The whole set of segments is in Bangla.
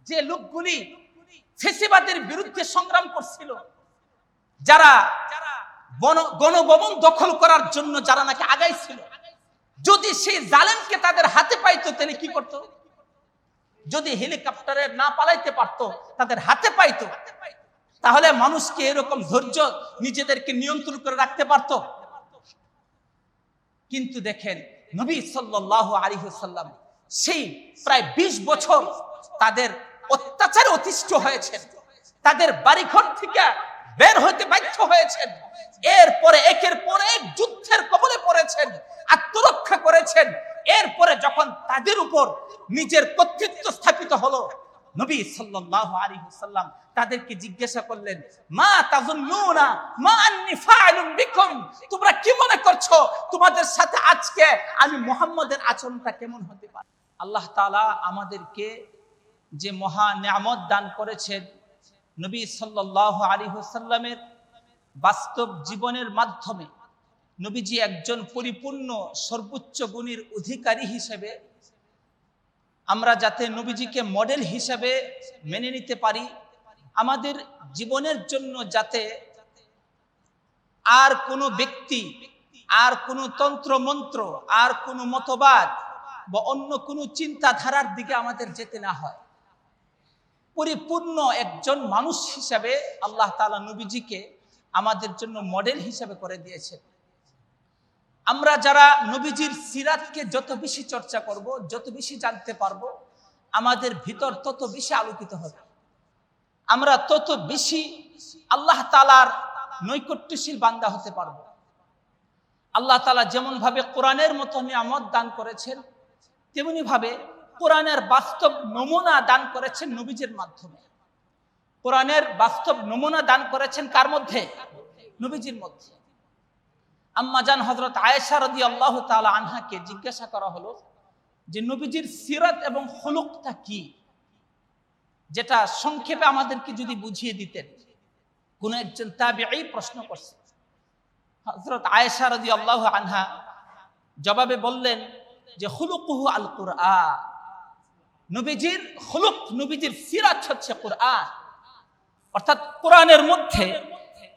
যে লোকগুলি ফেসিবাদের বিরুদ্ধে সংগ্রাম করছিল, যারা গণভবন দখল করার জন্য যারা নাকি আগাইছিল, যদি সেই জালেমকে তাদের হাতে পাইতো তাহলে কি করত? যদি হেলিকপ্টারে না পালাইতে পারতো, তাদের হাতে পাইতো, তাহলে মানুষকে এরকম ধৈর্য নিজেদেরকে নিয়ন্ত্রণ করে রাখতে পারত। কিন্তু দেখেন নবী সাল্লাল্লাহু আলাইহি ওয়াসাল্লাম সেই প্রায় 20 বছর তাদের অত্যাচারে অতিষ্ঠ হয়েছেন, তাদের বাড়িঘর থেকে বের হইতে বাধ্য হয়েছেন, এরপরে একের পর এক যুদ্ধের কবলে পড়েছেন, আত্মরক্ষা করেছেন। এরপরে যখন তাদের উপর নিজের কর্তৃত্ব স্থাপিত হলো, নবী সাল্লাল্লাহু আলাইহি ওয়াসাল্লাম তাদেরকে জিজ্ঞাসা করলেন, মা তাযুন্নুনা মা আন্নী ফাইলুন বিকুম, তোমরা কি মনে করছো তোমাদের সাথে আজকে আমি মুহাম্মদের আচরণটা কেমন হতে পারে? আল্লাহ তাআলা আমাদেরকে যে মহা নিয়ামত দান করেছেন, নবী সাল্লাল্লাহু আলাইহি ওয়াসাল্লামের বাস্তব জীবনের মাধ্যমে নবীজি একজন পরিপূর্ণ সর্বোচ্চ গুণের অধিকারী হিসেবে আমরা যাতে নবীজিকে মডেল হিসেবে মেনে নিতে পারি, আমাদের জীবনের জন্য যাতে আর কোনো ব্যক্তি, আর কোনো তন্ত্র মন্ত্র, আর কোনো মতবাদ বা অন্য কোনো চিন্তাধারার দিকে আমাদের যেতে না হয়, পরিপূর্ণ একজন মানুষ হিসাবে আল্লাহ তাআলা নবীজিকে আমাদের জন্য মডেল হিসাবে করে দিয়েছেন। আমরা যারা নবীজির সিরাতকে যত বেশি চর্চা করব, যত বেশি জানতে পারবো, আমাদের ভিতর তত বেশি আলোকিত হবে, আমরা তত বেশি আল্লাহ তাআলার নৈকট্যশীল বান্দা হতে পারবো। আল্লাহ তাআলা যেমন ভাবে কোরআনের মতো নিয়ামত দান করেছেন, তেমনি ভাবে কোরআনের বাস্তব নমুনা দান করেছেন নবীজির মাধ্যমে। কোরআনের বাস্তব নমুনা দান করেছেন কার মধ্যে? নবীজির মধ্যে। আম্মা জান হযরত আয়েশা রাদিয়াল্লাহু তাআলা আনহাকে জিজ্ঞাসা করা হলো যে নবীজির সিরাত এবং খুলুকটা কি, যেটা সংক্ষেপে আমাদেরকে যদি বুঝিয়ে দিতেন। কোন একজন তাবিঈ প্রশ্ন করছে, হযরত আয়েশা রাদিয়াল্লাহু আনহা জবাবে বললেন যে খুলুকুহু আল কুরআন, নবীজির খুলুক, নবীজির সিরাত হচ্ছে কুরআন। অর্থাৎ কোরআনের মধ্যে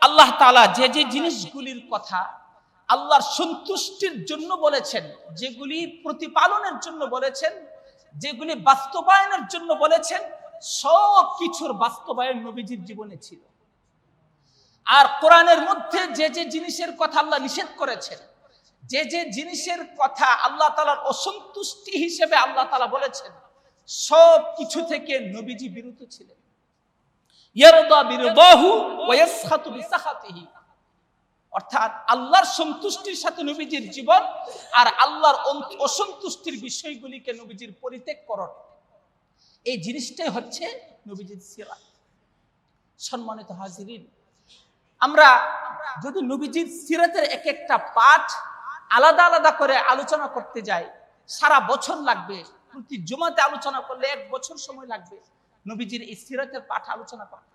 আল্লাহ তাআলা যে যে জিনিসগুলির কথা আল্লাহর সন্তুষ্টির জন্য বলেছেন, যেগুলি প্রতিপালনের জন্য বলেছেন, যেগুলি বাস্তবায়নের জন্য বলেছেন, সব কিছুর বাস্তবায়ন নবীজির জীবনে ছিল। আর কোরআনের মধ্যে যে যে জিনিসের কথা আল্লাহ নিষেধ করেছেন, যে যে জিনিসের কথা আল্লাহ তাআলার অসন্তুষ্টি হিসেবে আল্লাহ তাআলা বলেছেন, সব কিছু থেকে নবীজি বিরত ছিলেন। ইয়ারদা বিরদাহু ওয়া ইয়াসখাতু বিসাখাতিহি, অর্থাৎ আল্লাহর সন্তুষ্টির সাথে নবীজির জীবন, আর আল্লাহর অসন্তুষ্টির বিষয়গুলিকে নবীজির পরিত্যাগ করণ, এই জিনিসটাই হচ্ছে নবীজির সিরাত। সম্মানিত হাজিরিন, আমরা যদি নবীজির সিরাতের এক একটা পাঠ আলাদা আলাদা করে আলোচনা করতে যাই, সারা বছর লাগবে। প্রতি জুমাতে আলোচনা করলে 1 বছর সময় লাগবে নবীজির এই সিরাতের পাঠ আলোচনা করতে।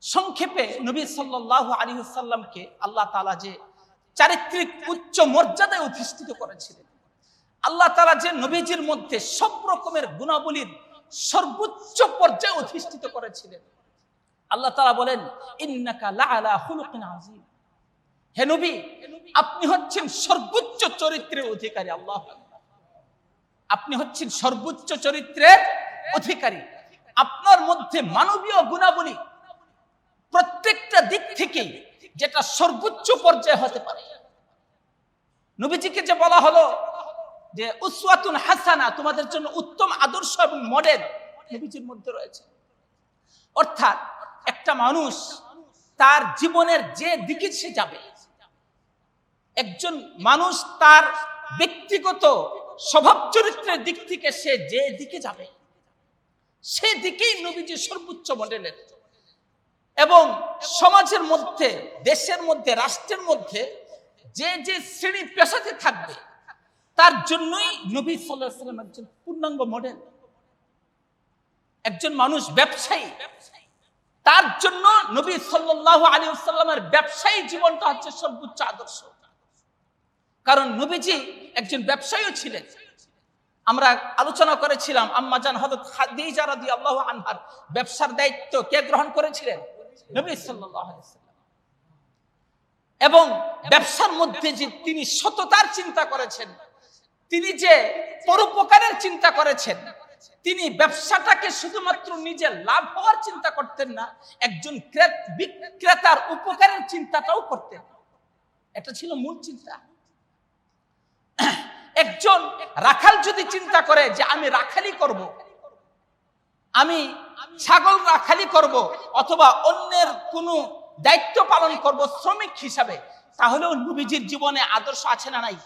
সংক্ষেপে নবী সাল্লাল্লাহু আলাইহি ওয়াসাল্লামকে আল্লাহ তাআলা যে চারিত্রিক উচ্চ মর্যাদায় অধিষ্ঠিত করেছিলেন, আল্লাহ তাআলা যে নবীজির মধ্যে সব রকমের গুণাবলীর সর্বোচ্চ পর্যায়ে অধিষ্ঠিত করেছিলেন। আল্লাহ তাআলা বলেন, ইন্নাকা লাআলা খুলুকিন আযীম, হে নবী আপনি হচ্ছেন সর্বোচ্চ চরিত্রের অধিকারী। আল্লাহু আকবার, আপনি হচ্ছেন সর্বোচ্চ চরিত্রের অধিকারী। আপনার মধ্যে মানবীয় গুণাবলী প্রত্যেকটা দিক থেকে যেটা সর্বোচ্চ পর্যায়ে হতে পারে। নবীজিকে যে বলা হলো যে উসওয়াতুন হাসানা, তোমাদের জন্য উত্তম আদর্শ এবং মডেল নবীজির মধ্যে রয়েছে। অর্থাৎ একটা মানুষ তার জীবনের যে দিকে সে যাবে, একজন মানুষ তার ব্যক্তিগত স্বভাব চরিত্রের দিক থেকে সে যে দিকে যাবে, সে দিকেই নবীজি সর্বোচ্চ মডেলের। এবং সমাজের মধ্যে, দেশের মধ্যে, রাষ্ট্রের মধ্যে যে যে শ্রেণী পেশাতে থাকবে, তার জন্যই নবী সাল্লাল্লাহু আলাইহি ওয়াসাল্লাম একজন পূর্ণাঙ্গ মডেল। একজন মানুষ ব্যবসায়ী, তার জন্য নবী সাল্লাল্লাহু আলাইহি ওয়াসাল্লামের ব্যবসায়ী জীবনটা হচ্ছে সর্বোচ্চ আদর্শ। কারণ নবীজি একজন ব্যবসায়ী ছিলেন। আমরা আলোচনা করেছিলাম আম্মাজান হযরত খাদিজা রাদিয়াল্লাহু আনহার ব্যবসার দায়িত্ব কে গ্রহণ করেছিলেন? নবী সাল্লাল্লাহু আলাইহি ওয়াসাল্লাম। এবং ব্যবসার মধ্যে যে তিনি সততার চিন্তা করেছেন, তিনি যে পরোপকারের চিন্তা করেছেন, তিনি ব্যবসাটাকে শুধুমাত্র নিজের লাভ হওয়ার চিন্তা করতেন না, একজন বিক্রেতার উপকারের চিন্তাটাও করতেন। এটা ছিল মূল চিন্তা। একজন রাখাল যদি চিন্তা করে যে আমি রাখালি করব, আমি ছাগল রাখালি করব, অথবা অন্যের কোনো দায়িত্ব পালন করব শ্রমিক হিসাবে, তাহলেও নবীজির জীবনে আদর্শ আছে না নাই?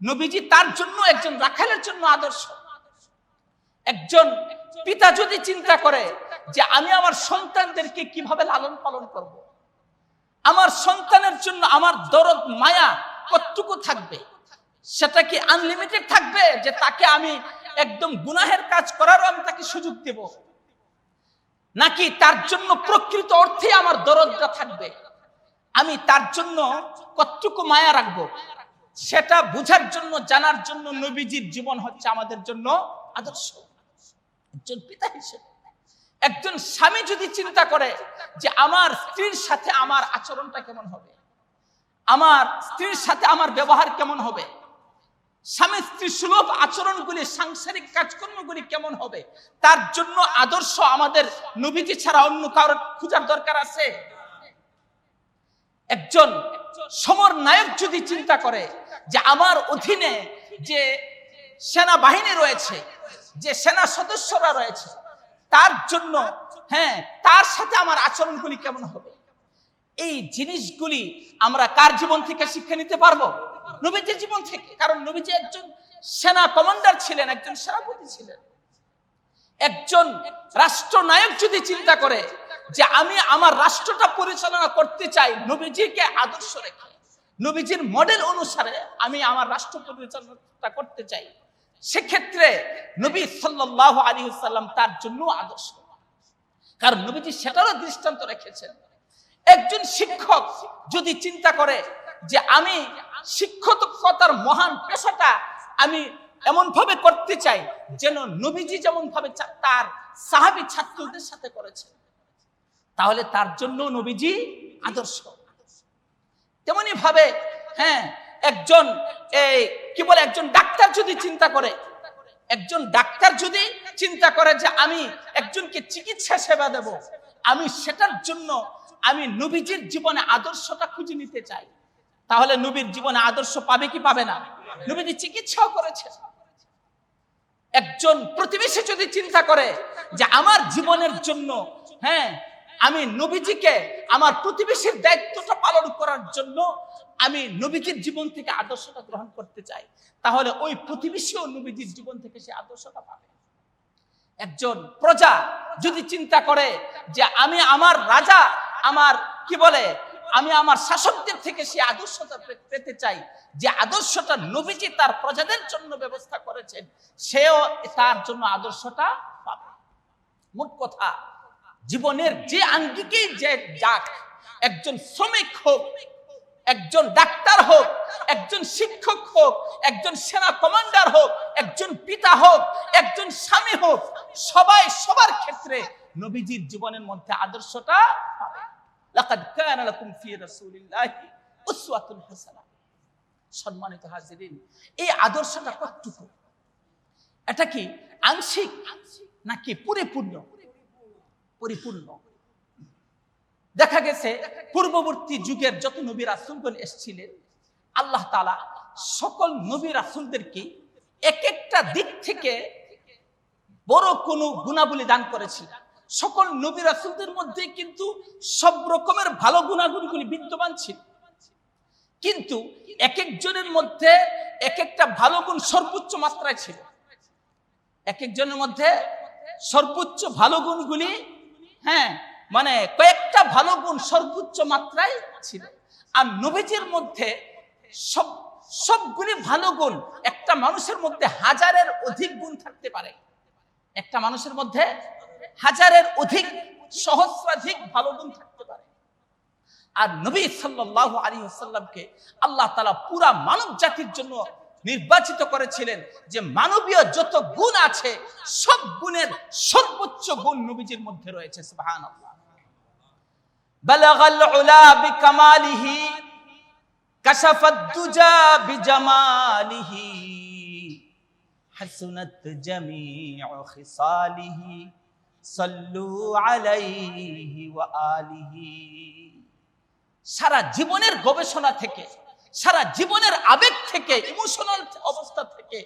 নবীজি তার জন্য একজন রাখালের জন্য আদর্শ। একজন পিতা যদি চিন্তা করে যে আমি আমার সন্তানদেরকে কিভাবে লালন পালন করব, আমার সন্তানের জন্য আমার দরদ মায়া কতটুকু থাকবে, সেটা কি আনলিমিটেড থাকবে যে তাকে আমি একদম গুনাহের কাজ করারও আমি তাকে সুযোগ দেব, নাকি তার জন্য প্রকৃত অর্থে আমার দরদটা থাকবে, আমি তার জন্য কতটুকু মায়া রাখবো, সেটা বুঝার জন্য জানার জন্য নবীজির জীবন হচ্ছে আমাদের জন্য আদর্শ। একজন পিতা হিসেবে একজন স্বামী যদি চিন্তা করে যে আমার স্ত্রীর সাথে আমার আচরণটা কেমন হবে, আমার স্ত্রীর সাথে আমার ব্যবহার কেমন হবে, স্বামী স্ত্রী সুলভ আচরণগুলি, সাংসারিক কাজকর্মগুলি কেমন হবে, তার জন্য আদর্শ আমাদের নবীজি ছাড়া অন্য কারোর খোঁজার দরকার আছে? একজন সমর নায়ক যদি চিন্তা করে যে আমার অধীনে যে সেনাবাহিনী রয়েছে, যে সেনা সদস্যরা রয়েছে, তার জন্য তার সাথে আমার আচরণগুলি কেমন হবে, এই জিনিসগুলি আমরা কার জীবন থেকে শিক্ষা নিতে পারবো? নবীজির জীবন থেকে। কারণ নবীজি একজন সেনা কমান্ডার ছিলেন, একজন সেনাপতি ছিলেন। একজন রাষ্ট্রনায়ক যদি চিন্তা করে যে আমি আমার রাষ্ট্রটা পরিচালনা করতে চাই নবীজিকে আদর্শ রেখে, নবীজির মডেল অনুসারে আমি আমার রাষ্ট্র পরিচালনা করতে চাই, সেক্ষেত্রে নবী সাল্লাল্লাহু আলাইহি ওয়াসাল্লাম তার জন্য আদর্শ। কারণ নবীজি সেটারও দৃষ্টান্ত রেখেছেন। একজন শিক্ষক যদি চিন্তা করে যে আমি শিক্ষকতার মহান পেশাটা আমি এমন ভাবে করতে চাই যেন নবীজি যেমন ভাবে তার সাহাবী ছাত্রদের সাথে করেছেন, তাহলে তার জন্য নবীজি আদর্শ। তেমনি ভাবে একজন একজন ডাক্তার যদি চিন্তা করে, একজন ডাক্তার যদি চিন্তা করে যে আমি একজনকে চিকিৎসা সেবা দেব, আমি সেটার জন্য আমি নবীজির জীবনে আদর্শটা খুঁজে নিতে চাই, তাহলে নবীর জীবনে আদর্শ পাবে কি পাবে না? নবীজি চিকিৎসাও করেছেন। একজন প্রতিবেশী যদি চিন্তা করে যে আমার জীবনের জন্য আমি নবীজিকে আমার প্রতিবেশীর দায়িত্বটা পালন করার জন্য আমি নবীজির জীবন থেকে আদর্শটা গ্রহণ করতে চাই, তাহলে ওই প্রতিবেশীও নবীজির জীবন থেকে সে আদর্শটা পাবে। একজন প্রজা যদি চিন্তা করে যে আমি আমার রাজা, আমার আমি আমার শাসকদের থেকে সে আদর্শটা পেতে চাই, যে আদর্শটা নবীজি তার প্রজাদের জন্য ব্যবস্থা করেছেন, সেও তার জন্য আদর্শটা পাবে। মোট কথা, জীবনের যে আঙ্গিকেই যে যাক, একজন শ্রমিক হোক, একজন ডাক্তার হোক, একজন শিক্ষক হোক, একজন সেনা কমান্ডার হোক, একজন পিতা হোক, একজন স্বামী হোক, সবাই সবার ক্ষেত্রে নবীজির জীবনের মধ্যে আদর্শটা পাবে। লাকাদ কানা লাকুম ফি রাসূলিল্লাহি উসওয়াতুন হাসানাহ। সম্মানিত হাজিরিন, এই আদর্শটা কতটুকু? এটা কি আংশিক নাকি পরিপূর্ণ? পরিপূর্ণ। দেখা গেছে পূর্ববর্তী যুগের যত নবী রাসূলগণ এসেছিলেন, আল্লাহ তাআলা সকল নবী রাসূলদেরকে এক একটা দিক থেকে বড় কোনো গুণাবলী দান করেছিলেন। সকল নবী রাসূলদের মধ্যে কিন্তু সব রকমের ভালো গুণাগুণগুলি বিদ্যমান ছিল, কিন্তু এক একজনের মধ্যে এক একটা ভালো গুণ সর্বোচ্চ মাত্রায় ছিল। এক একজনের মধ্যে সর্বোচ্চ ভালো গুণগুলি কয়েকটা ভালো গুণ সর্বোচ্চ মাত্রায় ছিল। আর নবীজির মধ্যে সবগুলি ভালো গুণ, একটা মানুষের মধ্যে হাজারের অধিক গুণ থাকতে পারে, একটা মানুষের মধ্যে হাজারের অধিক, সহস্রাধিক ভালো গুণ থাকতে পারে। আর নবী সাল্লাল্লাহু আলাইহি ওয়াসাল্লামকে আল্লাহ তাআলা পুরা মানব জাতির জন্য নির্বাচিত করেছিলেন যে মানবীয় যত গুণ আছে সব গুণের সর্বোচ্চ গুণ নবীজির মধ্যে রয়েছে। সুবহানাল্লাহ। বালাগাল উলা বিকামালিহি কাশাফাদ দুজা বিজামালিহি হাসুনাত জামিউ খিসালিহি সাল্লু আলাইহি ওয়া আলিহি। সারা জীবনের গবেষণা থেকে, সারা জীবনের আবেগ থেকে, ইমোশনাল অবস্থা থেকে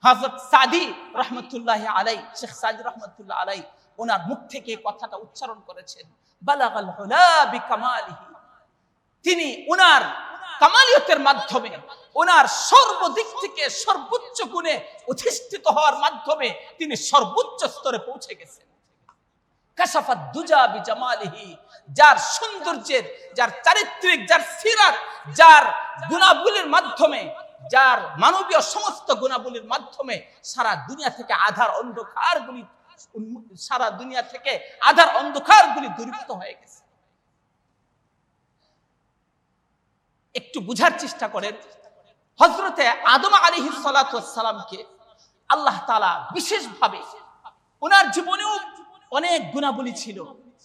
হযরত সাদি রহমতুল্লাহ আলাই, শেখ সাদি রহমতুল্লাহ আলাই ওনার মুখ থেকে কথাটা উচ্চারণ করেছেন, বালাগাল উলা বিকামালিহি। তিনি ওনার কামালিয়তের মাধ্যমে, ওনার সর্বদিক থেকে সর্বোচ্চ গুণে অধিষ্ঠিত হওয়ার মাধ্যমে তিনি সর্বোচ্চ স্তরে পৌঁছে গেছেন। কাশাফাত দুজা বিজামালিহি, যার সৌন্দর্যের, যার চারিত্রিক, যার সিরাত, যার গুণাবলীর মাধ্যমে, যার মানবীয় সমস্ত গুণাবলীর মাধ্যমে সারা দুনিয়া থেকে আধার অন্ধকারগুলি, সারা দুনিয়া থেকে আধার অন্ধকারগুলি দূরীভূত হয়ে গেছে। একটু বুঝার চেষ্টা করেন, হযরতে আদম আলাইহিস সালাতু ওয়াস সালামকে আল্লাহ তাআলা বিশেষভাবে, ওনার জীবনেও অনেক গুণাবলী ছিল,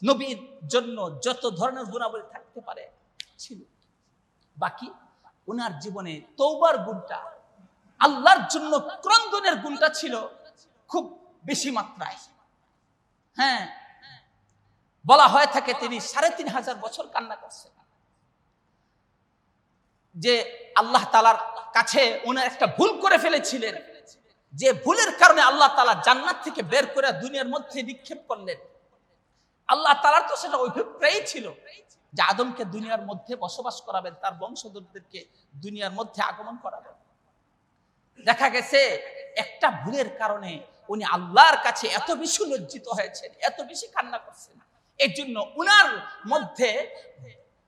নবীর জন্য যত ধরনের গুণাবলী থাকতে পারে ছিল, বাকি ওনার জীবনে তওবার গুণটা, আল্লাহর জন্য ক্রন্দনের গুণটা ছিল খুব বেশি মাত্রায়। হ্যাঁ, বলা হয়ে থাকে তিনি ৩৫০০ বছর কান্না করছেন, যে আল্লাহ তাআলার কাছে ওনার একটা ভুল করে ফেলেছিলেন, যে ভুলের কারণে আল্লাহ তাআলা জান্নাত থেকে বের করে দুনিয়ার মধ্যে নিক্ষেপ করলেন। আল্লাহ তাআলার তো সেটা অভিপ্রায়ই ছিল যে আদমকে দুনিয়ার মধ্যে বসবাস করাবেন, তার বংশধরদেরকে দুনিয়ার মধ্যে আগমন করাবেন। দেখা গেছে একটা ভুলের কারণে উনি আল্লাহর কাছে এত বেশি লজ্জিত হয়েছেন, এত বেশি কান্না করছেন, এর জন্য উনার মধ্যে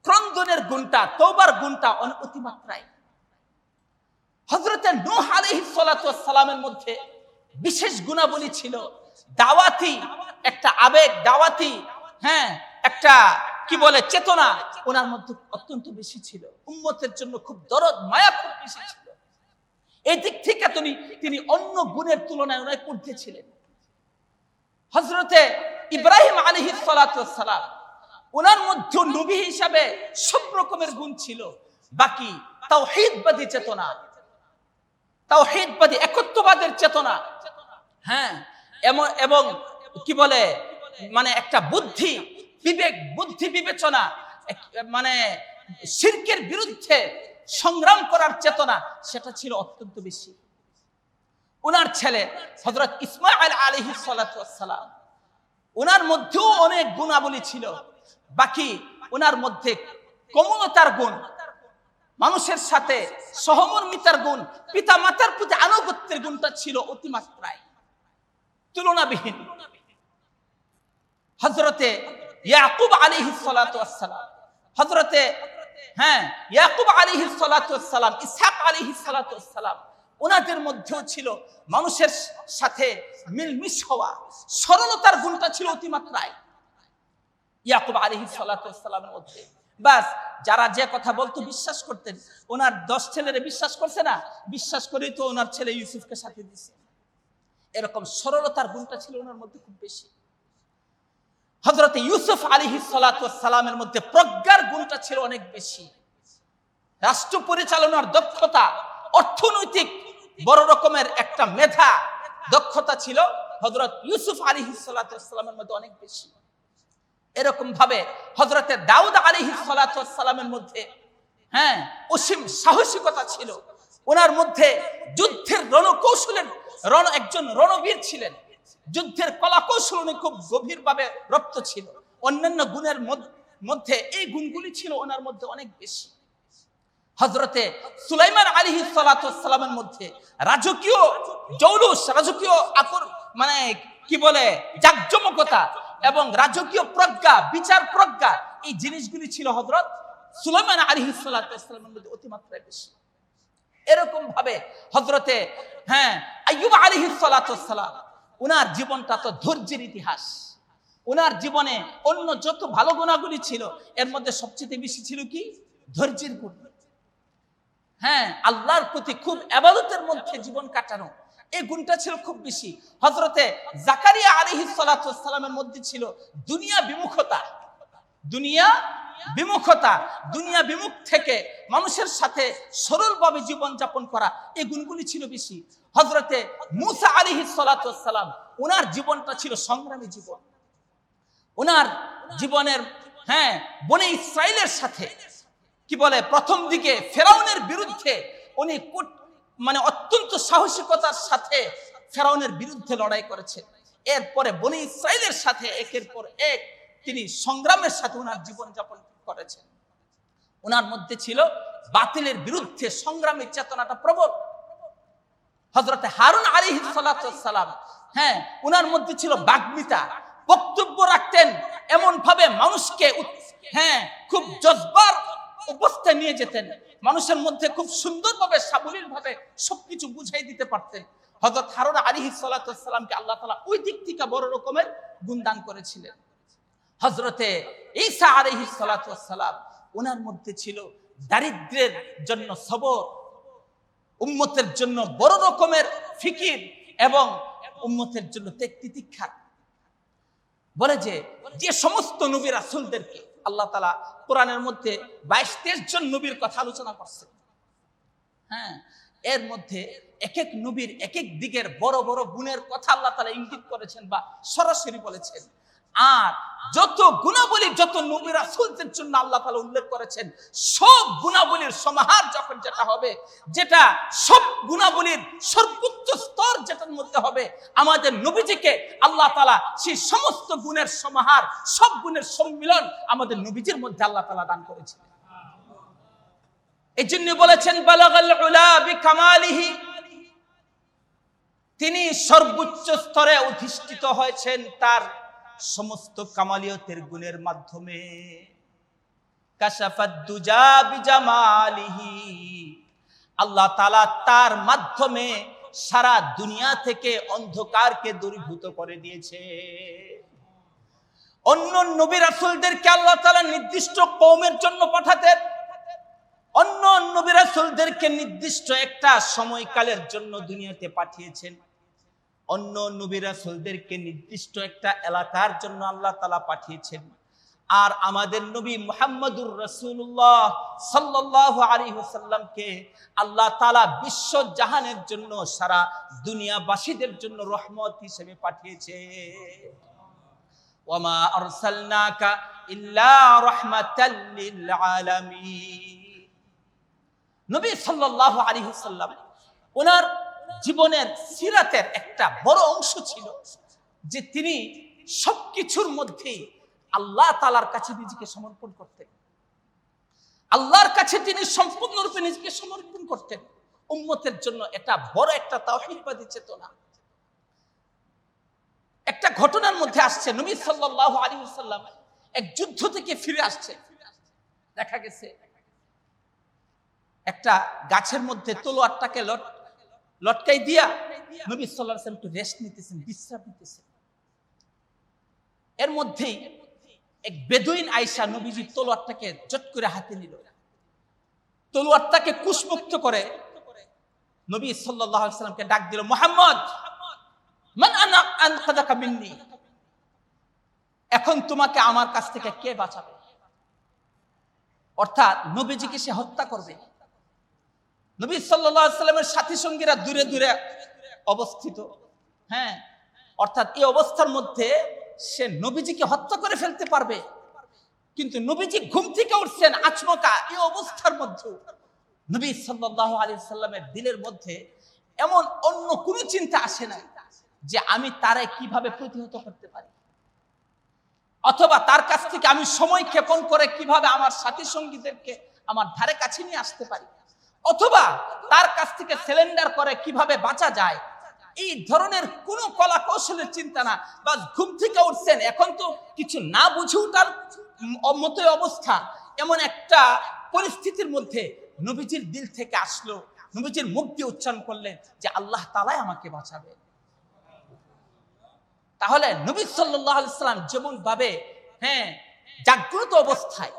ক্রন্দনের গুণটা, তওবার গুণটা অনেক অতিমাত্রায়। হযরতে নূহ আলাইহিস সালাতু ওয়াস সালামের মধ্যে বিশেষ গুণাবলী ছিল দাওয়াতি একটা আবেগ, দাওয়াতি হ্যাঁ একটা কি বলে চেতনা ওনার মধ্যে অত্যন্ত বেশি ছিল, উম্মতের জন্য খুব দরদ মায়া খুব বেশি ছিল। এই দিক থেকে তিনি অন্য গুণের তুলনায় অনেক ঊর্ধ্বে ছিলেন। হযরতে ইব্রাহিম আলাইহিস সালাতু ওয়াস সালাম, ওনার মধ্যে নবী হিসাবে সব রকমের গুণ ছিল, বাকি তাওহীদবাদী চেতনা, তাওহীদবাদী একত্ববাদের চেতনা, হ্যাঁ এবং কি বলে মানে একটা বুদ্ধি বিবেক, বুদ্ধি বিবেচনা, মানে শিরকের বিরুদ্ধে সংগ্রাম করার চেতনা, সেটা ছিল অত্যন্ত বেশি। ওনার ছেলে হযরত ইসমাঈল আলাইহিস সালাতু ওয়াস সালাম, ওনার মধ্যেও অনেক গুণাবলী ছিল, বাকি ওনার মধ্যে কোমলতার গুণ, মানুষের সাথে সহমর্মিতার গুণ, পিতা মাতার প্রতি আনুগত্যের গুণটা ছিল অতিমাত্রায়, তুলনাবিহীন। হযরতে ইয়াকুব আলাইহিস সালাতু ওয়াস সালাম, হযরতে ইয়াকুব আলাইহিস সালাতু ওয়াস সালাম, ইসহাক আলাইহিস সালাতু ওয়াস সালাম, ওনাদের মধ্যেও ছিল মানুষের সাথে মিলমিশ হওয়া, সরলতার গুণটা ছিল অতিমাত্রায় ইয়াকুব আলাইহিস সালাতু ওয়াস সালামের মধ্যে। বাস যারা যে কথা বলতো বিশ্বাস করতেন, ওনার 10 ছেলেরে বিশ্বাস করছে না, বিশ্বাস করেই তো ওনার ছেলে ইউসুফকে সাথে দিয়েছে। এরকম সরলতার গুণটা ছিল ওনার মধ্যে খুব বেশি। হযরত ইউসুফ আলাইহিস সালাতু ওয়াস সালামের মধ্যে প্রজ্ঞার গুণটা ছিল অনেক বেশি, রাষ্ট্র পরিচালনার দক্ষতা, অর্থনৈতিক বড় রকমের একটা মেধা, দক্ষতা ছিল হযরত ইউসুফ আলাইহিস সালাতু ওয়াস সালামের মধ্যে অনেক বেশি। এরকম ভাবে হযরতে দাউদ আলাইহিস সালাতু ওয়াস সালামের মধ্যে অসীম সাহসিকতা ছিল, ওনার মধ্যে যুদ্ধের রণকৌশলের একজন রণবীর ছিলেন, যুদ্ধের কলা কৌশল উনি খুব গভীরভাবে রপ্ত ছিল। অন্যান্য গুণের মধ্যে এই গুণগুলি ছিল ওনার মধ্যে অনেক বেশি। হযরতে সুলাইমান আলাইহিস সালাতু ওয়াস সালামের মধ্যে রাজকীয় জৌলুস, রাজকীয় মানে কি বলে জাকজমকতা এবং রাজকীয় প্রজ্ঞা, বিচার প্রজ্ঞা, এই জিনিসগুলি ছিল হযরত সুলাইমান আলাইহিস সালাতু ওয়াস সালামের মধ্যে অতিমাত্রায় বেশি। এরকম ভাবে হযরতে আইয়ুব আলাইহিস সালাতু ওয়াস সালাম, ওনার জীবনটা তো ধৈর্যের ইতিহাস। ওনার জীবনে অন্য যত ভালো গুণাগুলি ছিল, এর মধ্যে সবচেয়ে বেশি ছিল কি ধৈর্যের গুণ। হ্যাঁ, আল্লাহর প্রতি খুব ইবাদতের মধ্যে জীবন কাটানো, এই গুণটা ছিল খুব বেশি। হযরতে জাকারিয়া আলাইহিস সালাতু ওয়াস সালামের মধ্যে ছিল দুনিয়া বিমুখতা, দুনিয়া বিমুখ থেকে মানুষের সাথে সরলভাবে জীবন যাপন করা, এই গুণগুলি ছিল বেশি। হযরতে মূসা আলাইহিস সালাতু ওয়াস সালাম, ওনার জীবনটা ছিল সংগ্রামী জীবন। ওনার জীবনের বনে ইসরাইলের সাথে কি বলে, প্রথম দিকে ফেরাউনের বিরুদ্ধে উনি অত্যন্ত সাহসিকতার সাথে ফেরাউনের বিরুদ্ধে লড়াই করেছেন। এরপরে বনে ইসরাইলের সাথে একের পর এক তিনি সংগ্রামের সাথে ওনার জীবন যাপন করেছেন। ওনার মধ্যে ছিল বাতিলের বিরুদ্ধে সংগ্রামের চেতনাটা প্রবল। হযরতে হারুন আলাইহিস সালাতু ওয়াস সালাম, ওনার মধ্যে ছিল বাগ্মিতা, বক্তব্য রাখতেন এমন ভাবে মানুষকে খুব জজবার অবস্থায় নিয়ে যেতেন, মানুষের মধ্যে খুব সুন্দরভাবে সাবলীল ভাবে সবকিছু বুঝাই দিতে পারতেন। হযরত হারুন আলাইহিস সালাতু ওয়াস সালামকে আল্লাহ তাআলা ওই দিক থেকে বড় রকমের গুণদান করেছিলেন। হযরতে ঈসা আলাইহিস সালাতু ওয়াস সালাম, ওনার মধ্যে ছিল দারিদ্র্যের জন্য সবর, উম্মতের জন্য বড় রকমের ফিকির এবং উম্মতের জন্য ত্যাগ তিতিক্ষা। বলে যে সমস্ত নবী রাসূলদেরকে আল্লাহ তাআলা কোরআনের মধ্যে 22-23 জন নবীর কথা আলোচনা করছেন। এর মধ্যে এক এক নবীর এক এক দিকের বড় বড় গুণের কথা আল্লাহ তাআলা ইঙ্গিত করেছেন বা সরাসরি বলেছেন। আর যত গুণাবলী যত নবী রাসূলদের জন্য আল্লাহ তাআলা উল্লেখ করেছেন, সব গুণাবলীর সমাহার যখন যেটা হবে, যেটা সব গুণাবলীর সর্বোচ্চ স্তর যেটার মধ্যে হবে, আমাদের নবীজিকে আল্লাহ তাআলা সেই সমস্ত গুণের সমাহার, সব গুণের সম্মিলন আমাদের নবীজির মধ্যে আল্লাহ তাআলা দান করেছিলেন। এই জন্য বলেছেন বালাগাল উলা বিকামালিহি, তিনি সর্বোচ্চ স্তরে অধিষ্ঠিত হয়েছেন তার সমস্ত কামালিয়তের গুণের মাধ্যমে। কাশাফাদ দুজা বিজামালিহি, আল্লাহ তাআলা তার মাধ্যমে সারা দুনিয়া থেকে অন্ধকারকে দূরীভূত করে দিয়েছে। অন্য নবী রাসূলদেরকে আল্লাহ তাআলা নির্দিষ্ট কওমের জন্য পাঠাতেন, অন্য নবী রাসূলদেরকে নির্দিষ্ট একটা সময়কালের জন্য দুনিয়াতে পাঠিয়েছেন, অন্য নবী রাসূলদেরকে নির্দিষ্ট একটা এলাকার জন্য আল্লাহ তাআলা পাঠিয়েছেন। আর আমাদের নবী মুহাম্মদুর রাসূলুল্লাহ সাল্লাল্লাহু আলাইহি ওয়াসাল্লামকে আল্লাহ তাআলা বিশ্ব জাহানের জন্য, সারা দুনিয়াবাসীদের জন্য রহমত হিসেবে পাঠিয়েছে। ওয়ামা আরসালনাকা ইল্লা রাহমাতাল লিল আলামিন। নবী সাল্লাল্লাহু আলাইহি ওয়াসাল্লাম, ওনার জীবনের সিরাতের একটা বড় অংশ ছিল যে তিনি সবকিছুর মধ্যে আল্লাহ তাআলার কাছে নিজেকে সমর্পণ করতেন। আল্লাহর কাছে তিনি সম্পূর্ণরূপে নিজেকে সমর্পণ করতেন উম্মতের জন্য। এটা বড় একটা তাওহীদবাদী চেতনা। একটা ঘটনার মধ্যে আসছে, নবী সাল্লাল্লাহু আলাইহি ওয়াসাল্লাম এক যুদ্ধ থেকে ফিরে আসছে। দেখা গেছে একটা গাছের মধ্যে তলোয়ারটাকে লটকাই দিয়া নবী সাল্লাল্লাহু আলাইহি ওয়াসাল্লাম একটু রেস্ট নিতেছেন, বিশ্রাম নিতেছেন। এর মধ্যেই এক বেদুইন আয়েশা নবীজির তলোয়ারটাকে জট করে হাতে নিল, তলোয়ারটাকে কুশমুক্ত করে নবী সাল্লাল্লাহু আলাইহি ওয়াসাল্লামকে ডাক দিল, মুহাম্মদ মান আনা আনকাদাকা মিন্নি, এখন তোমাকে আমার কাছ থেকে কে বাঁচাবে? অর্থাৎ নবীজিকে সে হত্যা করবে। নবী সাল্লাল্লাহু আলাইহি ওয়াসাল্লামের সাথী সঙ্গীরা দূরে দূরে অবস্থিত, অর্থাৎ এই অবস্থার মধ্যে সে নবীজিকে হত্যা করে ফেলতে পারবে, কিন্তু নবীজি ঘুম থেকে উঠছেন আচমকা। এই অবস্থার মধ্যে নবী সাল্লাল্লাহু আলাইহি ওয়াসাল্লামের দিলের মধ্যে এমন অন্য কোন চিন্তা আসে না যে আমি তারে কিভাবে প্রতিহত করতে পারি, অথবা তার কাছ থেকে আমি সময় ক্ষেপণ করে কিভাবে আমার সাথী সঙ্গীদেরকে আমার ধারে কাছে নিয়ে আসতে পারি, অথবা তার কাছ থেকে সিলিন্ডার করে কিভাবে বাঁচা যায়। এই ধরনের কোন কলা কৌশলের চিন্তা না, বাস ঘুম থেকে উঠছেন, এখন তো কিছু না বুঝে ওঠার মতোই অবস্থা। এমন একটা পরিস্থিতির মধ্যে নবীজির দিল থেকে আসলো, নবীজির মুখ দিয়ে উচ্চারণ করলেন যে আল্লাহ তাআলাই আমাকে বাঁচাবে। তাহলে নবী সাল্লাল্লাহু আলাইহি ওয়াসাল্লাম যেমন ভাবে জাগ্রত অবস্থায়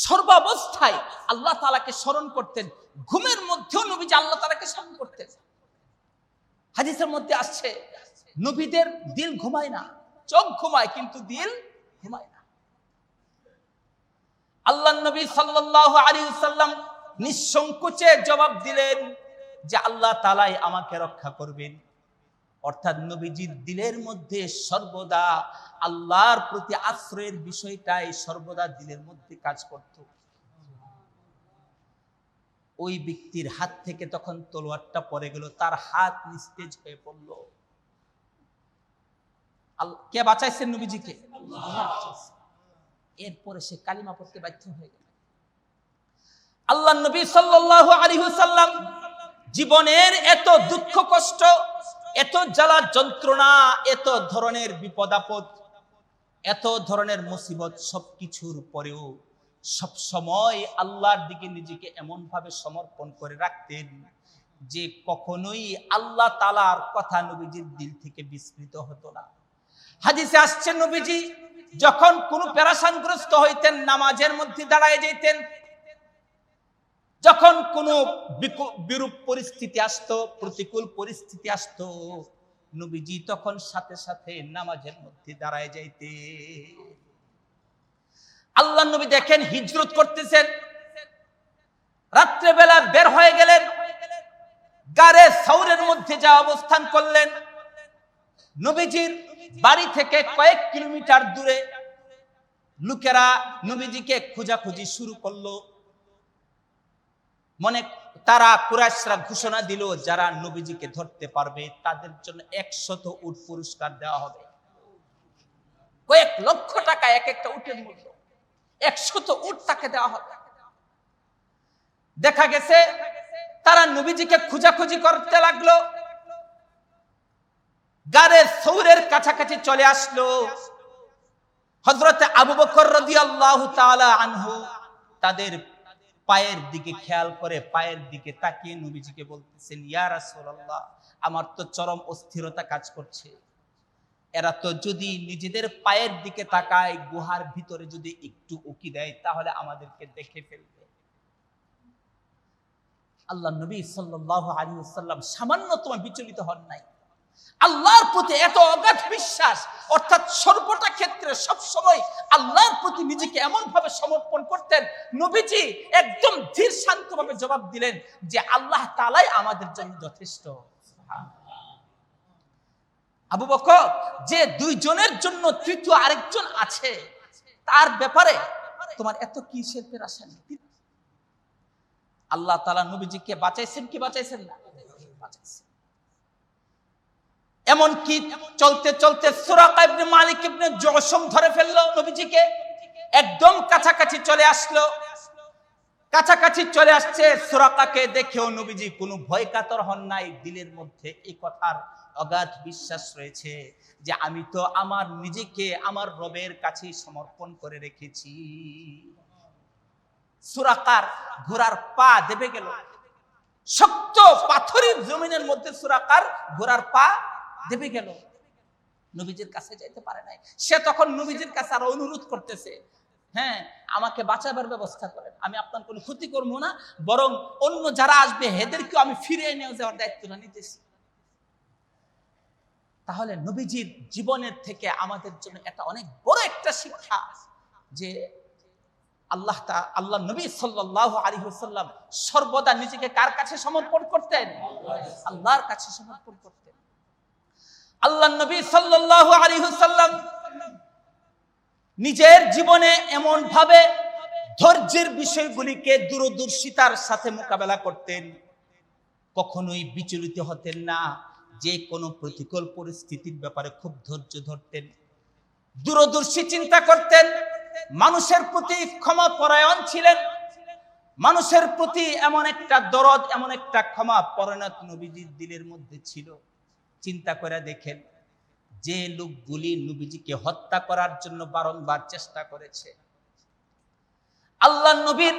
সর্বাবস্থায় আল্লাহ তাআলাকে স্মরণ করতেন, ঘুমের মধ্যেও নবীজি আল্লাহ তাআলাকে স্মরণ করতেন। হাদিসের মধ্যে আসছে নবীদের দিল ঘুমায় না, চোখ ঘুমায় কিন্তু দিল ঘুমায় না। আল্লাহ নবী সাল্লাল্লাহু আলাইহি ওয়াসাল্লাম নিঃসংকোচে জবাব দিলেন যে আল্লাহ তাআলাই আমাকে রক্ষা করবেন। অর্থাৎ নবীজির দিলের মধ্যে সর্বদা আল্লাহর প্রতি আশ্রয়ের বিষয়টাই সর্বদা দিলের মধ্যে কাজ করত। ওই ব্যক্তির হাত থেকে তখন তলোয়ারটা পড়ে গেল, তার হাত নিস্তেজ হয়ে পড়ল। কে বাঁচাইছেন নবীজিকে? আল্লাহ বাঁচাইছেন। এরপরে সে কালিমা পড়তে বাধ্য হয়ে গেল। আল্লাহ নবী সাল্লাল্লাহু আলাইহি ওয়াসাল্লাম জীবনের এত দুঃখ কষ্ট, এত জ্বালা যন্ত্রণা, এত ধরনের বিপদ আপদ, এত ধরনের মুসিবত, সবকিছুর পরেও সব সময় আল্লাহর দিকে নিজেকে এমন ভাবে সমর্পণ করে রাখতেন যে কখনোই আল্লাহ তাআলার কথা নবীজির দিল থেকে বিস্মৃত হতো না। হাদিসে আসছে নবীজি যখন কোনো পেরেশানগ্রস্ত হইতেন নামাজের মধ্যে দাঁড়ায় যেতেন। যখন কোনো বিরূপ পরিস্থিতি আসতো, প্রতিকূল পরিস্থিতি আসতো, নবীজি তখন সাথে সাথে নামাজের মধ্যে দাঁড়ায় যাইতে। আল্লাহ নবী দেখেন হিজরত করতেছেন, রাত্রে বেলা বের হয়ে গেলেন, গারে সাউরের মধ্যে যা অবস্থান করলেন। নবীজির বাড়ি থেকে কয়েক কিলোমিটার দূরে লোকেরা নবীজিকে খোঁজাখুঁজি শুরু করলো। মনে তারা কুরাইশরা ঘোষণা দিল যারা নবীজিকে ধরতে পারবে তাদের জন্য 100 উট পুরস্কার দেওয়া হবে। কয়েক লক্ষ টাকা এক একটা উটের মূল্য, 100 উট তাকে দেওয়া হবে। দেখা গেছে তারা নবীজিকে খোঁজাখুঁজি করতে লাগলো। গারে সৌরের কাছাকাছি চলে আসলো। হযরতে আবু বকর রাদিয়াল্লাহু তাআলা আনহু তাদের পায়ের দিকে খেয়াল করে পায়ের দিকে তাকিয়ে নবীজিকে বলতেছেন, ইয়া রাসূলুল্লাহ, আমার তো চরম অস্থিরতা কাজ করছে। এরা তো যদি নিজেদের পায়ের দিকে তাকায়, গুহার ভিতরে যদি একটু উকি দেয় তাহলে আমাদেরকে দেখে ফেলবে। আল্লাহ নবী সাল্লাল্লাহু আলাইহি ওয়াসাল্লাম সামান্যতম বিচলিত হন নাই। আল্লাহর প্রতি এত অগাধ বিশ্বাস, অর্থাৎ সর্বটা ক্ষেত্রে সব সময় আল্লাহর প্রতি নিজেকে এমন ভাবে সমর্পণ করতেন। নবীজি একদম ধীর শান্তভাবে জবাব দিলেন যে আল্লাহ তাআলাই আমাদের জন্য যথেষ্ট। আবু বকর, যে দুইজনের জন্য তৃতীয় আরেকজন আছে, তার ব্যাপারে তোমার এত কিসের পেরেশানি? আল্লাহ তাআলা নবীজিকে বাঁচাইছেন কি বাঁচাইছেন না? বাঁচাইছেন। এমন কি চলতে চলতে সুরাকা ইবনে মালিক ইবনে জুশম ধরে ফেললো নবীজিকে, একদম কাছাকাছি চলে আসলো। কাছাকাছি চলে আসছে, সুরাকাকে দেখেও নবীজি কোনো ভয় কাতর হন নাই। দিলের মধ্যে এই কথার অগাধ বিশ্বাস রয়েছে যে আমি তো আমার নিজেকে আমার রবের কাছে সমর্পণ করে রেখেছি। সুরাকার ঘোড়ার পা দেবে গেল, শক্ত পাথরের জমিনের মধ্যে সুরাকার ঘোড়ার পা দেবে গেল, নবীজির কাছে যাইতে পারে নাই। সে তখন নবীজির কাছে আর অনুরোধ করতেছে, হ্যাঁ আমাকে বাঁচাবার ব্যবস্থা করেন, আমি আপনার কোনো ক্ষতি করবো না, বরং অন্য যারা আসবে এদেরকেও আমি ফিরিয়ে নিয়ে যাওয়ার দায়িত্বটা নিতেছি। তাহলে নবীজির জীবনের থেকে আমাদের জন্য এটা অনেক বড় একটা শিক্ষা যে আল্লাহ নবী সাল্লাল্লাহু আলাইহি ওয়াসাল্লাম সর্বদা নিজেকে কার কাছে সমর্পণ করতেন? আল্লাহর কাছে সমর্পণ করতেন। আল্লাহ নবী সাল্লাল্লাহু আলাইহি ওয়াসাল্লাম নিজের জীবনে এমন ভাবে ধৈর্যের বিষয়গুলিকে দূরদর্শিতার সাথে মোকাবেলা করতেন, কখনোই বিচলিত হতেন না। যে কোনো প্রতিকূল পরিস্থিতির ব্যাপারে খুব ধৈর্য ধরতেন, দূরদর্শী চিন্তা করতেন, মানুষের প্রতি ক্ষমা পরায়ণ ছিলেন। মানুষের প্রতি এমন একটা দরদ, এমন একটা ক্ষমা পরায়ণ নবীজির দিলের মধ্যে ছিল। চিন্তা করে দেখেন, যে লোকগুলি নবীজিকে হত্যা করার জন্য বারংবার চেষ্টা করেছে, আল্লাহ নবীর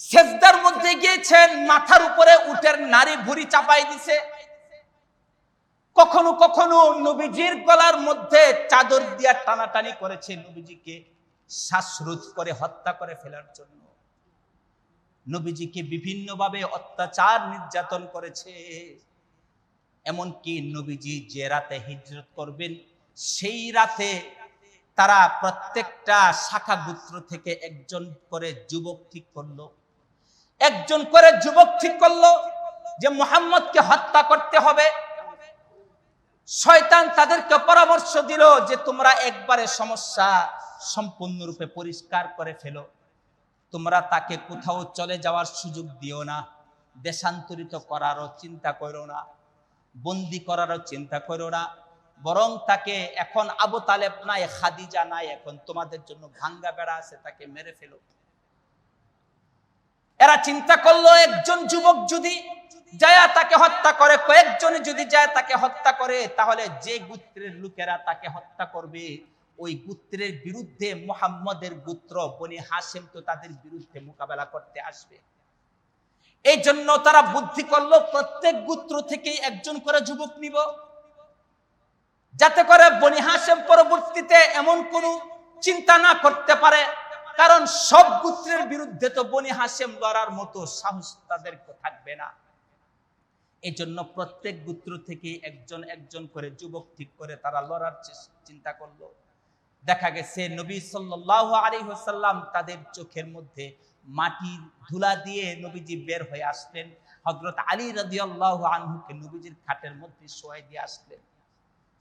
সেজদার মধ্যে গিয়েছেন, মাথার উপরে উটের নারী ভুঁড়ি চাপাই দিছে, কখনো কখনো নবীজির গলার মধ্যে চাদর দিয়া টানাটানি করেছে নবীজিকে শ্বাসরোধ করে হত্যা করে ফেলার জন্য। নবীজিকে বিভিন্নভাবে অত্যাচার নির্যাতন করেছে। এমনকি নবীজি যে রাতে হিজরত করবেন সেই রাতে তারা প্রত্যেকটা শাখা গোত্র থেকে একজন করে যুবক ঠিক করলো, যে মুহাম্মদকে হত্যা করতে হবে। শয়তান তাদেরকে পরামর্শ দিল যে তোমরা একবারে সমস্যা সম্পূর্ণরূপে পরিষ্কার করে ফেলো, তোমরা তাকে কোথাও চলে যাওয়ার সুযোগ দিও না, দেশান্তরিত করারও চিন্তা করো না, বন্দী করারও চিন্তা করো না, বরং তাকে এখন আবু তালেব নাই, খাদিজা নাই, এখন তোমাদের জন্য ভাঙ্গা বেড়া আছে, তাকে মেরে ফেলো। এরা চিন্তা করলো একজন যুবক যদি যায় তাকে হত্যা করে, কয়েকজন যদি যায় তাকে হত্যা করে, তাহলে যে গোত্রের লোকেরা তাকে হত্যা করবে ওই গোত্রের বিরুদ্ধে মুহাম্মদের গোত্র বনি হাশিম তো তাদের বিরুদ্ধে মোকাবেলা করতে আসবে। এই জন্য তারা বুদ্ধি করলো প্রত্যেক গোত্র থেকে একজন করে যুবক নিব, যাতে করে বনি হাশিম পরবর্তীতে এমন কোনো চিন্তা না করতে পারে, কারণ সব গোত্রের বিরুদ্ধে তো বনি হাশিম লড়ার মতো সাহস তাদের থাকবে না। এই জন্য প্রত্যেক গোত্র থেকে একজন একজন করে যুবক ঠিক করে তারা লড়ার চিন্তা করলো। দেখা গেছে নবী সাল্লাল্লাহু আলাইহি ওয়াসাল্লাম তাদের চোখের মধ্যে মাটির ধুলা দিয়ে নবীজি বের হয়ে আসলেন। হযরত আলী রাদিয়াল্লাহু আনহুকে নবীজির খাটের মধ্যে শোয়াই দিয়ে আসলেন।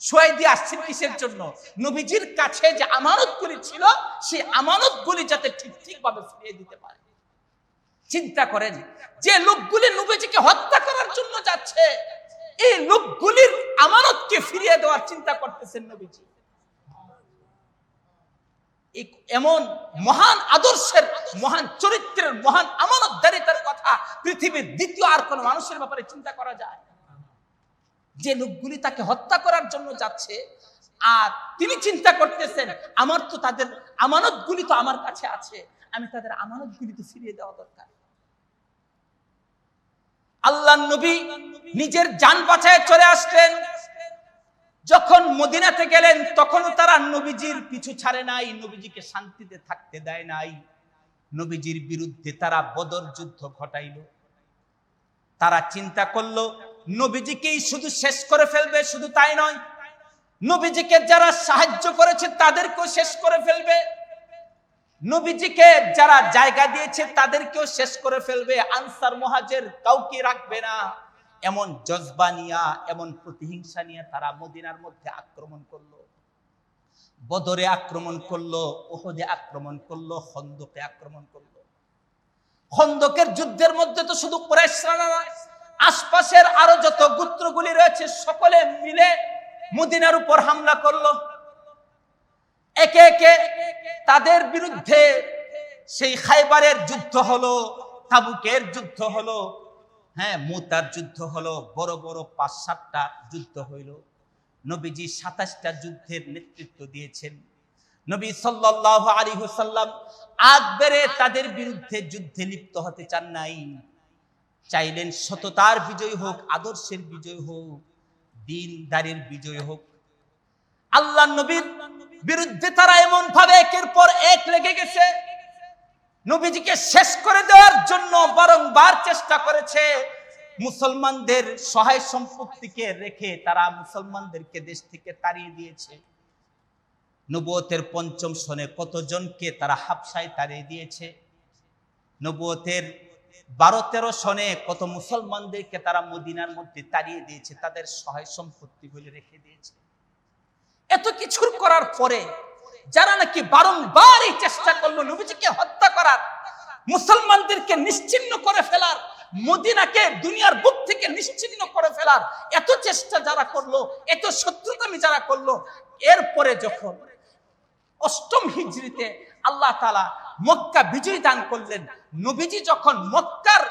শোয়াই দিয়ে আসছেন কিসের জন্য? নবীজির কাছে যে আমানতগুলি ছিল সেই আমানতগুলি যাতে ঠিকভাবে ফিরিয়ে দিতে পারে। চিন্তা করেন, যে লোকগুলি নবীজিকে হত্যা করার জন্য যাচ্ছে, এই লোকগুলির আমানতকে ফিরিয়ে দেওয়ার চিন্তা করতেছেন নবীজি। এমন মহান আদর্শের, মহান চরিত্রের, মহান আমানতদারিতার কথা পৃথিবীর দ্বিতীয় আর কোন মানুষের ব্যাপারে চিন্তা করা যায়? যে লোকগুলি তাকে হত্যা করার জন্য যাচ্ছে আর তিনি চিন্তা করতেছেন আমার তো তাদের আমানতগুলি তো আমার কাছে আছে, আমি তাদের আমানতগুলি তো ফিরিয়ে দেওয়া দরকার। আল্লাহর নবী নিজের জান বাঁচায় চলে আসলেন। যখন মদিনাতে গেলেন তখনও তারা নবীজির পিছু ছাড়ে নাই, নবীজিকে শান্তিতে থাকতে দেয় নাই। নবীজির বিরুদ্ধে তারা বদর যুদ্ধ ঘটাইল। তারা চিন্তা করলো নবীজিকেই শুধু শেষ করে ফেলবে, শুধু তাই নয়, নবীজিকে যারা সাহায্য করেছে তাদেরকেও শেষ করে ফেলবে, নবীজিকে যারা জায়গা দিয়েছে তাদেরকেও শেষ করে ফেলবে, আনসার মুহাজির কাউকে রাখবে না। এমন জজবা নিয়া, এমন প্রতিহিংসা নিয়ে তারা মদিনার মধ্যে আক্রমণ করলো। বদরে আক্রমণ করলো, উহুদে আক্রমণ করলো, খন্দকে আক্রমণ করলো। খন্দকের যুদ্ধের মধ্যে তো শুধু কুরাইশরা না, আশপাশের আরো যত গোত্রগুলি রয়েছে সকলে মিলে মদিনার উপর হামলা করলো। একে একে তাদের বিরুদ্ধে সেই খাইবারের যুদ্ধ হলো, তাবুকের যুদ্ধ হলো, মুতার যুদ্ধ হলো, বড় বড় ৫-৭টা যুদ্ধ হইল। নবীজি ২৭টা যুদ্ধের নেতৃত্ব দিয়েছেন। নবী সাল্লাল্লাহু আলাইহি ওয়াসাল্লাম আকবরে তাদের বিরুদ্ধে যুদ্ধে লিপ্ত হতে চান নাই, চাইলেন সততার বিজয় হোক, আদর্শের বিজয় হোক, দ্বীনদারির বিজয় হোক। আল্লাহর নবীর বিরুদ্ধে তারা এমন ভাবে একের পর এক লেগে গেছে, নবীজিকে শেষ করে দেওয়ার জন্য বারংবার চেষ্টা করেছে। মুসলমানদের সহায় সম্পত্তিকে রেখে তারা মুসলমানদেরকে দেশ থেকে তাড়িয়ে দিয়েছে। নবুয়তের ৫ম সনে কতজনকে তারা হাবশায় তাড়িয়ে দিয়েছে। নবুয়তের ১২-১৩ সনে কত মুসলমানদেরকে তারা মদিনার মধ্যে তাড়িয়ে দিয়েছে, তাদের সহায় সম্পত্তিগুলি রেখে দিয়েছে। এত কিছুর করার পরে যারা নাকি বারংবার এই চেষ্টা করলো নবীজিকে হত্যা করার, মুসলমানদেরকে নিশ্চিহ্ন করে ফেলার, মদিনাকে দুনিয়ার বুক থেকে নিশ্চিহ্ন করে ফেলার এত চেষ্টা যারা করলো, এত শত্রুতামি যারা করলো, এরপরে যখন ৮ম হিজরিতে আল্লাহ তাআলা মক্কা বিজয় দান করলেন, নবীজি যখন মক্কার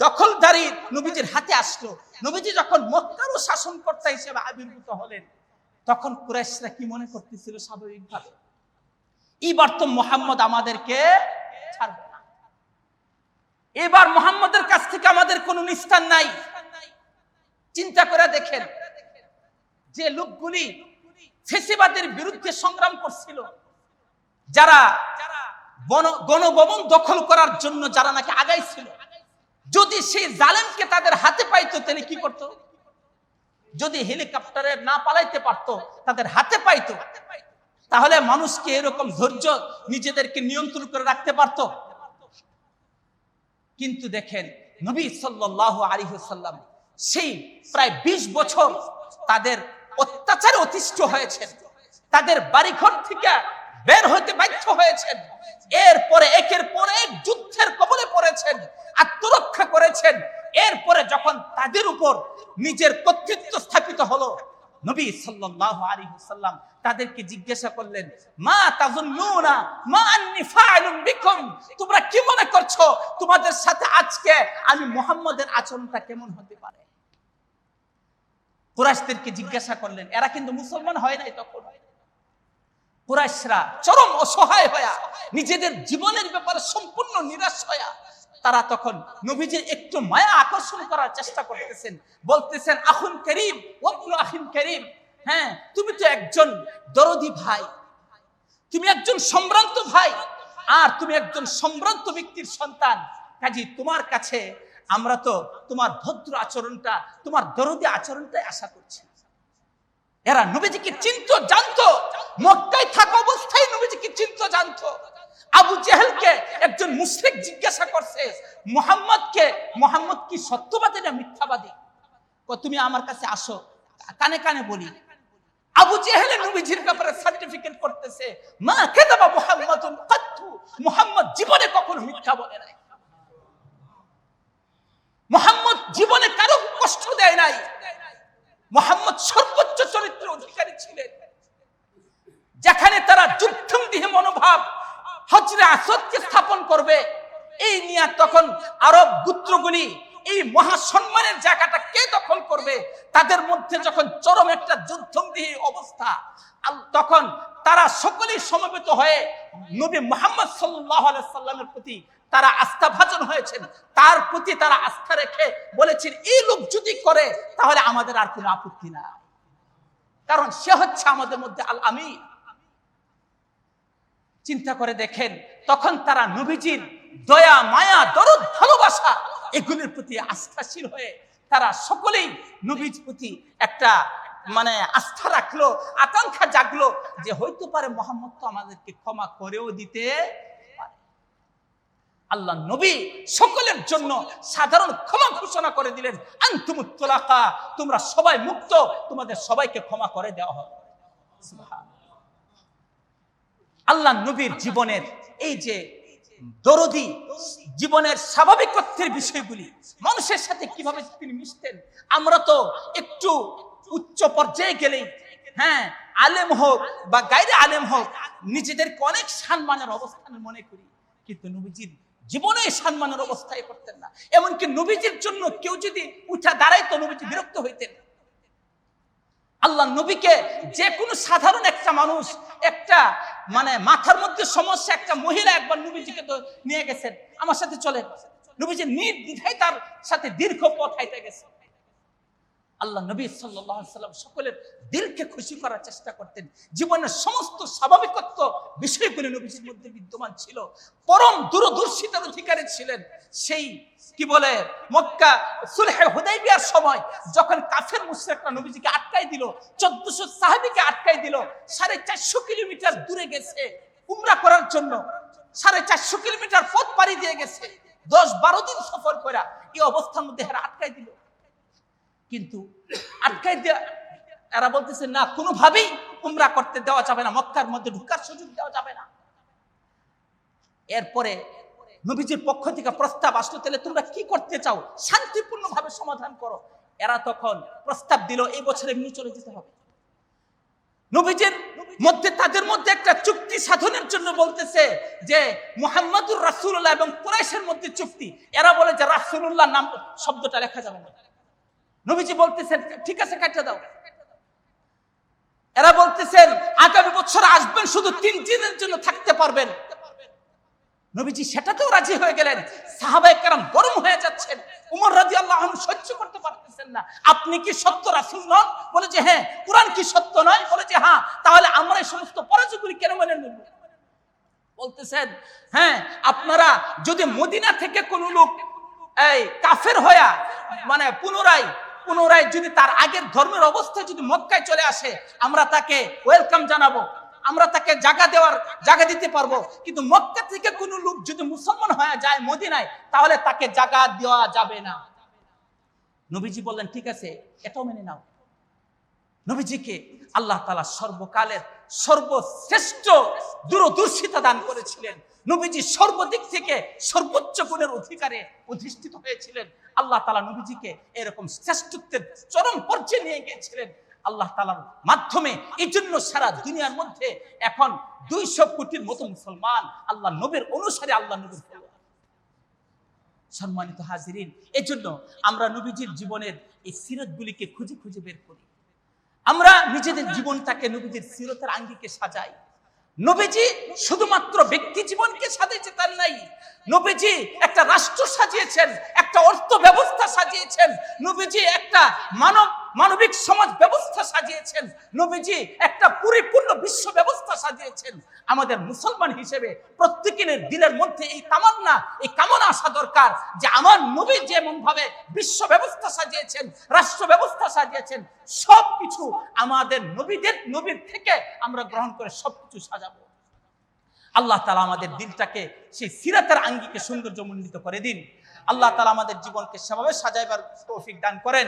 দখলদারি নবীজির হাতে আসলো, নবীজি যখন মক্কারও শাসনকর্তা হিসেবে আবির্ভূত হলেন, তখন কুরাইশরা কি মনে করতেছিল? স্বাভাবিকভাবে এবার তো মুহাম্মদ আমাদেরকে ছাড়বে না, এবার মুহাম্মদের কাছ থেকে আমাদের কোনো নিস্তার নাই। চিন্তা করে দেখেন, যে লোকগুলি ফেসিবাদের বিরুদ্ধে সংগ্রাম করছিল, যারা গণভবন দখল করার জন্য যারা নাকি আগাইছিল, যদি সেই জালেমকে তাদের হাতে পাইতো তাহলে কি করত? যদি হেলিকপ্টারে না পালাইতে পারতো, তাদের হাতে পাইতো, তাহলে মানুষকে এরকম ধৈর্য নিজেদেরকে নিয়ন্ত্রণ করে রাখতে পারতো? কিন্তু দেখেন নবী সাল্লাল্লাহু আলাইহি ওয়াসাল্লাম সেই প্রায় 20 বছর তাদের অত্যাচারে অতিষ্ঠ হয়েছেন, তাদের বাড়িঘর থেকে বের হতে বাধ্য হয়েছেন, এরপরে একের পর এক যুদ্ধের কবলে পড়েছেন, আত্মরক্ষা করেছেন। এরপরে যখন তাদের উপর নিজের কর্তৃত্ব স্থাপিত হলো, নবী সাল্লাল্লাহু আলাইহি ওয়াসাল্লাম তাদেরকে জিজ্ঞাসা করলেন, মা তাযুন্নুনা মা আন্নী ফাইলুন বিকুম, তোমরা কি মনে করছো তোমাদের সাথে আজকে আমি মুহাম্মদের আচরণটা কেমন হতে পারে? কুরাইশদেরকে জিজ্ঞাসা করলেন। এরা কিন্তু মুসলমান হয় নাই তখন। কুরাইশরা চরম অসহায় হয়ে, নিজেদের জীবনের ব্যাপারে সম্পূর্ণ নিরাশ হয়ে, তারা তখন নবীজির একটু মায়া আকর্ষণ করার চেষ্টা করতেছেন, বলতেছেন, আখুন করিম ওয়াবনু আখিন করিম, হ্যাঁ তুমি তো একজন দরদি ভাই, তুমি একজন সম্ভ্রান্ত ভাই, আর তুমি একজন সম্ভ্রান্ত ব্যক্তির সন্তান, কাজী তোমার কাছে আমরা তো তোমার ভদ্র আচরণটা, তোমার দরদি আচরণটাই আশা করছি। এরা নবীজিকে চিনতো, জানতো, মক্কায় থাকা অবস্থায় নবীজিকে চিনতো, জানতো। আবু জেহেলকে একজন মুশরিক জিজ্ঞাসা করছে, মুহাম্মদ কি সত্যবাদী না মিথ্যাবাদী? তুমি আমার কাছে আসো, কানে কানে বলি। আবু জেহেল নবীজির ব্যাপারে সার্টিফিকেট করতেছে, মা কাযাবা মুহাম্মাদুন কাত্তু, মুহাম্মদ জীবনে কখনো মিথ্যা বলে নাই, মুহাম্মদ জীবনে কারো কষ্ট দেয় নাই, মুহাম্মদ সর্বোচ্চ চরিত্রের অধিকারী ছিলেন। যেখানে তারা যুদ্ধমুখী মনোভাব হজরে আসওয়াদকে স্থাপন করবে, এই নিয়ে তখন আরব গোত্রগুলি এই মহাসম্মানের জায়গাটা কে দখল করবে, তাদের মধ্যে যখন চরম একটা যুদ্ধমুখী অবস্থা, তখন তারা সকলেই সমবেত হয়ে নবী মুহাম্মদ সাল্লাল্লাহু আলাইহি সাল্লামের প্রতি তারা আস্থাভাজন হয়েছেন, তার প্রতি তারা আস্থা রেখে বলেছেন, এই লোক যদি করে তাহলে আমাদের আর কোনো আপত্তি না, কারণ সে হচ্ছে আমাদের মধ্যে আল আমিন। চিন্তা করে দেখেন, তখন তারা নবীজির দয়া, মায়া, দরদ, ভালোবাসা এগুলির প্রতি আস্থাশীল হয়ে তারা সকলেই নবীর প্রতি একটা আস্থা রাখলো, আকাঙ্ক্ষা জাগলো যে হইতে পারে মুহাম্মদ তো আমাদেরকে ক্ষমা করেও দিতে পারে। আল্লাহ নবী সকলের জন্য সাধারণ ক্ষমা ঘোষণা করে দিলেন, আনতুমুত তুলাকা, তোমরা সবাই মুক্ত, তোমাদের সবাইকে ক্ষমা করে দেওয়া হবে। সুবহানাল্লাহ। আল্লাহ নবীর জীবনের এই যে দরদি, জীবনের স্বাভাবিকত্বের বিষয়গুলি, মানুষের সাথে কিভাবে তিনি মিশতেন, আমরা তো একটু উচ্চ পর্যায়ে গেলেই, হ্যাঁ আলেম হোক বা গায়রে আলেম হোক, নিজেদেরকে অনেক সম্মানের অবস্থানে মনে করি, কিন্তু নবীজির জীবনে সম্মানের অবস্থায় করতেন না। এমনকি নবীজির জন্য কেউ যদি উঠা দাঁড়াইতো, নবীজি বিরক্ত হইতেন। আল্লাহ নবীকে যে কোনো সাধারণ একটা মানুষ, একটা মাথার মধ্যে সমস্যা একটা মহিলা একবার নবীজিকে তো নিয়ে গেছেন, আমার সাথে চলে, নবীজি নির্দ্বিধায় তার সাথে দীর্ঘ পথ হাঁটে গেছে। আল্লাহ নবী সাল্লাল্লাহু আলাইহি সাল্লাম সকলের দিলকে খুশি করার চেষ্টা করতেন। জীবনের সমস্ত স্বাভাবিকত্ব বিষয়গুলি নবীজির মধ্যে বিদ্যমান ছিল। পরম দূরদর্শিতার অধিকারী ছিলেন। সেই মক্কা সুলহে হুদাইবিয়ার সময় যখন কাফের মুশরিকরা নবীজিকে আটকাই দিল, 1400 সাহাবীকে আটকাই দিল, 450 কিলোমিটার দূরে গেছে উমরা করার জন্য, 450 কিলোমিটার পথ পাড়ি দিয়ে গেছে, 10-12 দিন সফর করে এই অবস্থার মধ্যে এরা আটকাই দিল। কিন্তু আটকাই দেয়া, এরা বলতেছে না, কোনোভাবেই উমরা করতে দেওয়া যাবে না, মক্কার মধ্যে ঢোকার সুযোগ দেওয়া যাবে না। এরপরে নবীজির পক্ষ থেকে প্রস্তাব আসলো, তাহলে তোমরা কি করতে চাও, শান্তিপূর্ণভাবে সমাধান করো। এরা তখন প্রস্তাব দিল, এই বছর এমনি চলে যেতে হবে। নবীজির মধ্যে, তাদের মধ্যে একটা চুক্তি সাধনের জন্য বলতেছে যে মুহাম্মাদুর রাসূলুল্লাহ এবং কুরাইশের মধ্যে চুক্তি। এরা বলে যে রাসূলুল্লাহ নাম শব্দটা লেখা যাবে না। নবীজি বলতেছেন ঠিক আছে, কাটতে দাও। এরা বলতেছেন আগামী বছর আসবেন, শুধু 3 দিনের জন্য থাকতে পারবেন। নবীজি সেটাতেও রাজি হয়ে গেলেন। সাহাবায়ে কেরাম গরম হয়ে যাচ্ছেন, উমর রাদিয়াল্লাহু আনহু সহ্য করতে পারতেছেন না। আপনি কি সত্য রাসূল নন? বলে যে হ্যাঁ। কুরআন কি সত্য নয়? বলে যে হ্যাঁ। তাহলে আমরা এই সমস্ত পরাজয়গুলি কেন মেনে নেব? বলতেছেন, হ্যাঁ, আপনারা যদি মদিনা থেকে কোন লোক এই কাফের হয়া মানে পুনরায় যদি তার আগের ধর্মের অবস্থায় যদি মক্কায় চলে আসে, আমরা তাকে ওয়েলকাম জানাবো, আমরা তাকে জায়গা দিতে পারবো। কিন্তু মক্কা থেকে কোন লোক যদি মুসলমান হয়ে যায় মদিনায়, তাহলে তাকে জায়গা দেওয়া যাবে না। নবীজি বললেন, ঠিক আছে, এটাও মেনে নাও। নবীজিকে আল্লাহ তাআলা সর্বকালের সর্বশ্রেষ্ঠ দূরদর্শিতা দান করেছিলেন। নবীজি সর্বদিক থেকে সর্বোচ্চ গুণের অধিকারে অধিষ্ঠিত হয়েছিলেন। আল্লাহ তাআলা নবীজিকে এরকম শ্রেষ্ঠত্বের চরম পর্যায়ে নিয়ে গিয়েছিলেন আল্লাহ তাআলার মাধ্যমে। এই জন্য সারা দুনিয়ার মধ্যে এখন 200 কোটির মতো মুসলমান আল্লাহ নবীর অনুসারী, আল্লাহ নবীর ফলোয়ার। সম্মানিত হাজিরিন, এজন্য আমরা নবীজির জীবনের এই সিরতগুলিকে খুঁজে খুঁজে বের করি। আমরা নিজেদের জীবনটাকে নবীজির সিরতের আঙ্গিকে সাজাই। নবীজি শুধুমাত্র ব্যক্তি জীবনকে সাজিয়েছে তার নাই, নবীজি একটা রাষ্ট্র সাজিয়েছেন, একটা অর্থ ব্যবস্থা সাজিয়েছেন, নবীজি একটা মানবিক সমাজ ব্যবস্থা সাজিয়েছেন, নবীজি একটা পরিপূর্ণ বিশ্ব ব্যবস্থা সাজিয়েছেন। আমাদের মুসলমান হিসেবে প্রত্যেকের দিলের মধ্যে এই তামান্না, এই কামনা আসা দরকার যে আমার নবী যেমন ভাবে বিশ্ব ব্যবস্থা সাজিয়েছেন, রাষ্ট্র ব্যবস্থা সাজিয়েছেন, সবকিছু আমাদের নবীর থেকে আমরা গ্রহণ করে সবকিছু সাজাবো। আল্লাহ তাআলা আমাদের দিলটাকে সেই সিরাতের আঙ্গিকে সৌন্দর্যমণ্ডিত করে দিন। আল্লাহ তাআলা আমাদের জীবনকে সেভাবে সাজাইবার তৌফিক দান করেন।